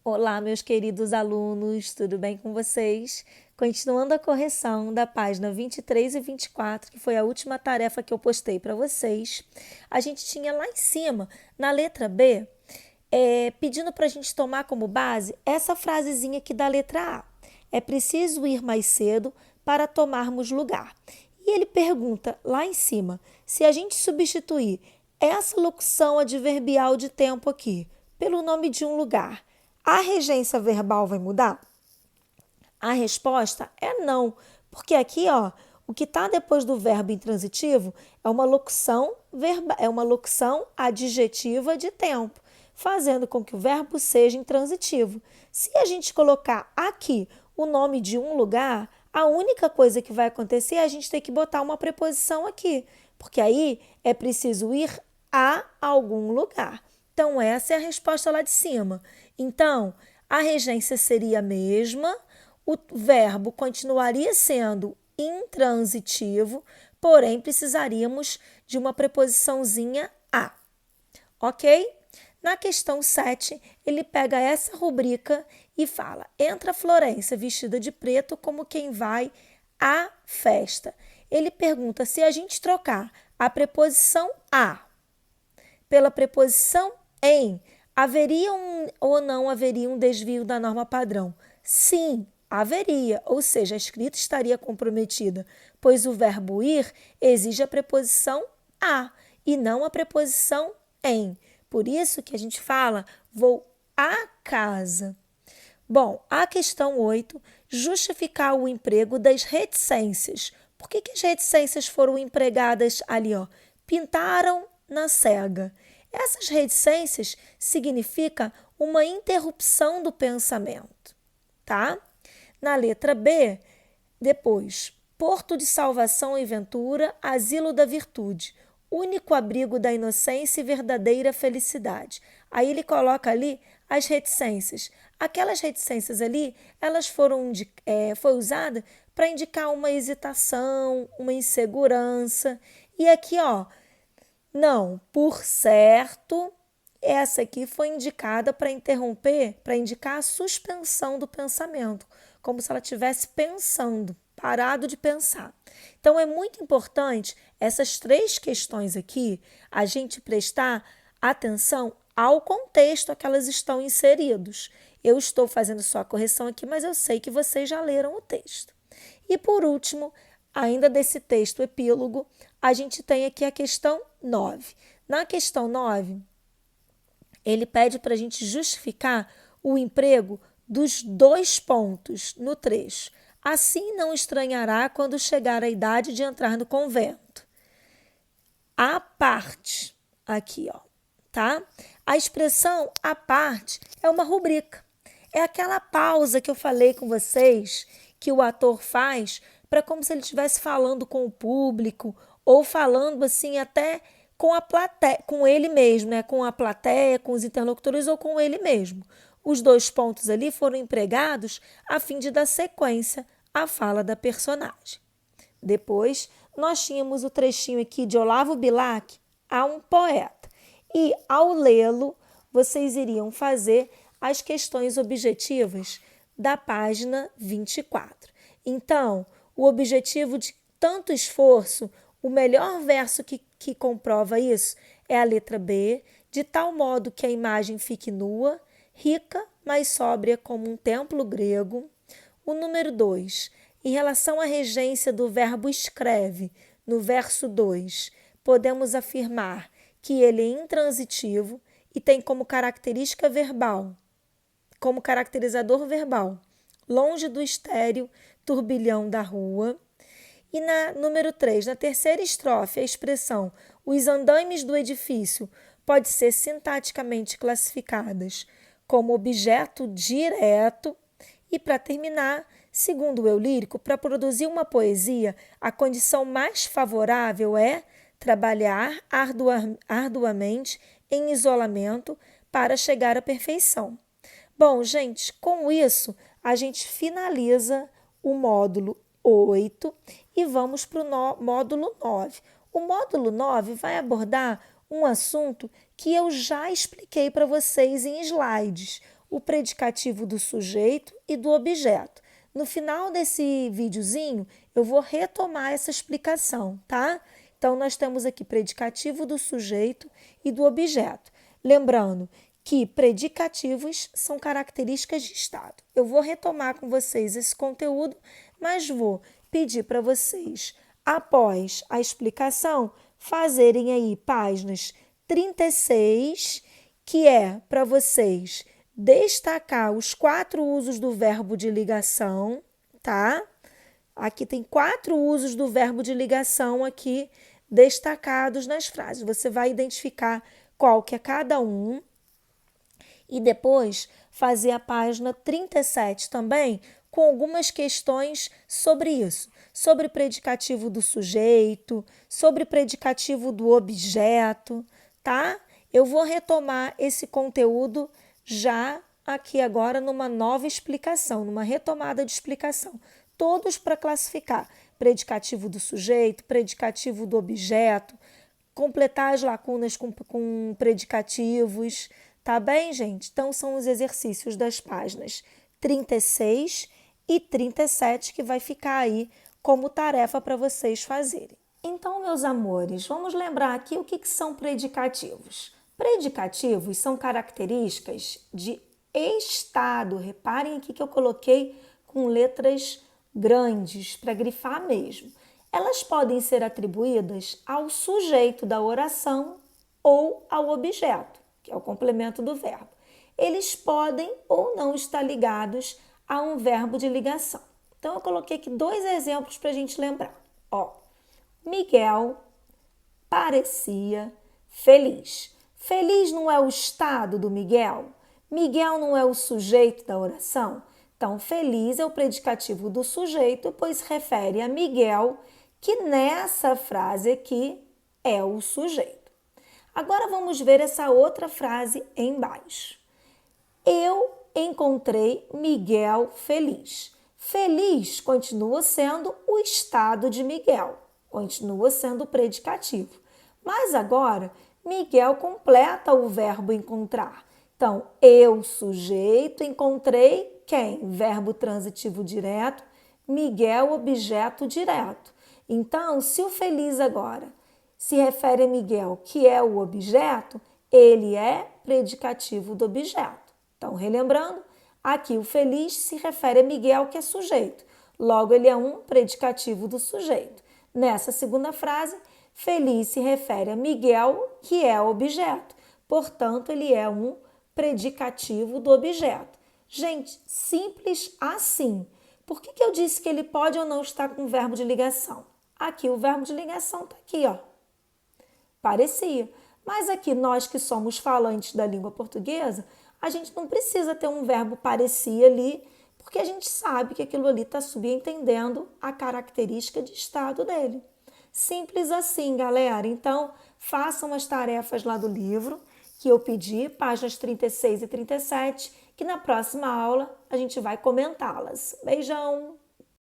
Olá, meus queridos alunos, tudo bem com vocês? Continuando a correção da página 23 e 24, que foi a última tarefa que eu postei para vocês, a gente tinha lá em cima, na letra B, pedindo para a gente tomar como base essa frasezinha aqui da letra A. É preciso ir mais cedo para tomarmos lugar. E ele pergunta lá em cima, se a gente substituir essa locução adverbial de tempo aqui pelo nome de um lugar, a regência verbal vai mudar? A resposta é não, porque aqui, ó, o que está depois do verbo intransitivo é uma locução adjetiva de tempo, fazendo com que o verbo seja intransitivo. Se a gente colocar aqui o nome de um lugar, a única coisa que vai acontecer é a gente ter que botar uma preposição aqui, porque aí é preciso ir a algum lugar. Então, essa é a resposta lá de cima. Então, a regência seria a mesma, o verbo continuaria sendo intransitivo, porém precisaríamos de uma preposiçãozinha a. Ok? Na questão 7, ele pega essa rubrica e fala: entra Florência vestida de preto como quem vai à festa. Ele pergunta se a gente trocar a preposição a pela preposição em, haveria ou não haveria um desvio da norma padrão? Sim, haveria, ou seja, a escrita estaria comprometida, pois o verbo ir exige a preposição a e não a preposição em. Por isso que a gente fala, vou à casa. Bom, a questão 8, justificar o emprego das reticências. Por que as reticências foram empregadas ali, ó? Pintaram na cega. Essas reticências significam uma interrupção do pensamento, tá? Na letra B, depois, porto de salvação e ventura, asilo da virtude, único abrigo da inocência e verdadeira felicidade. Aí ele coloca ali as reticências. Aquelas reticências ali, elas foi usada para indicar uma hesitação, uma insegurança. E aqui, ó, não, por certo, essa aqui foi indicada para interromper, para indicar a suspensão do pensamento, como se ela estivesse pensando, parado de pensar. Então, é muito importante essas três questões aqui, a gente prestar atenção ao contexto a que elas estão inseridas. Eu estou fazendo só a correção aqui, mas eu sei que vocês já leram o texto. E por último, ainda desse texto epílogo, a gente tem aqui a questão 9. Na questão 9, ele pede para a gente justificar o emprego dos dois pontos no trecho. Assim não estranhará quando chegar a idade de entrar no convento. A parte, aqui, ó, tá? A expressão a parte é uma rubrica. É aquela pausa que eu falei com vocês, que o ator faz para como se ele estivesse falando com o público ou falando assim até com a plateia, com ele mesmo, né? Com a plateia, com os interlocutores ou com ele mesmo. Os dois pontos ali foram empregados a fim de dar sequência à fala da personagem. Depois, nós tínhamos o trechinho aqui de Olavo Bilac a um poeta. E, ao lê-lo, vocês iriam fazer as questões objetivas da página 24. Então, o objetivo de tanto esforço, o melhor verso que comprova isso é a letra B, de tal modo que a imagem fique nua, rica, mas sóbria como um templo grego. O número 2, em relação à regência do verbo escreve, no verso 2, podemos afirmar que ele é intransitivo e tem como característica verbal, como caracterizador verbal, longe do estéril turbilhão da rua. E na número 3, na terceira estrofe, a expressão os andaimes do edifício pode ser sintaticamente classificadas como objeto direto. E para terminar, segundo o eu lírico, para produzir uma poesia, a condição mais favorável é trabalhar arduamente em isolamento para chegar à perfeição. Bom, gente, com isso a gente finaliza o módulo 8 e vamos para o módulo 9. O módulo 9 vai abordar um assunto que eu já expliquei para vocês em slides. o predicativo do sujeito e do objeto. No final desse videozinho, eu vou retomar essa explicação, tá? Então, nós temos aqui predicativo do sujeito e do objeto. Lembrando que predicativos são características de estado. Eu vou retomar com vocês esse conteúdo, mas vou pedir para vocês, após a explicação, fazerem aí páginas 36, que é para vocês destacar os 4 usos do verbo de ligação, tá? Aqui tem 4 usos do verbo de ligação aqui destacados nas frases. Você vai identificar qual que é cada um e depois fazer a página 37 também com algumas questões sobre isso, sobre predicativo do sujeito, sobre predicativo do objeto, tá? Eu vou retomar esse conteúdo já aqui agora numa nova explicação, numa retomada de explicação. Todos para classificar predicativo do sujeito, predicativo do objeto, completar as lacunas com predicativos, tá bem, gente? Então, são os exercícios das páginas 36 e 37 que vai ficar aí como tarefa para vocês fazerem. Então, meus amores, vamos lembrar aqui o que são predicativos. Predicativos são características de estado. Reparem aqui que eu coloquei com letras grandes para grifar mesmo. Elas podem ser atribuídas ao sujeito da oração ou ao objeto, que é o complemento do verbo. Eles podem ou não estar ligados a um verbo de ligação. Então, eu coloquei aqui 2 exemplos para a gente lembrar. Ó, Miguel parecia feliz. Feliz não é o estado do Miguel? Miguel não é o sujeito da oração? Então, feliz é o predicativo do sujeito, pois se refere a Miguel, que nessa frase aqui é o sujeito. Agora vamos ver essa outra frase embaixo. Eu encontrei Miguel feliz. Feliz continua sendo o estado de Miguel, continua sendo o predicativo. Mas agora, Miguel completa o verbo encontrar. Então, eu, sujeito, encontrei quem? Verbo transitivo direto, Miguel, objeto direto. Então, se o feliz agora se refere a Miguel, que é o objeto, ele é predicativo do objeto. Então, relembrando, aqui o feliz se refere a Miguel, que é sujeito. Logo, ele é um predicativo do sujeito. Nessa segunda frase, feliz se refere a Miguel, que é objeto. Portanto, ele é um predicativo do objeto. Gente, simples assim. Por que eu disse que ele pode ou não estar com o verbo de ligação? Aqui o verbo de ligação está aqui, ó. Parecia. Mas aqui nós que somos falantes da língua portuguesa, a gente não precisa ter um verbo parecia ali, porque a gente sabe que aquilo ali está subentendendo a característica de estado dele. Simples assim, galera. Então, façam as tarefas lá do livro que eu pedi, páginas 36 e 37, que na próxima aula a gente vai comentá-las. Beijão!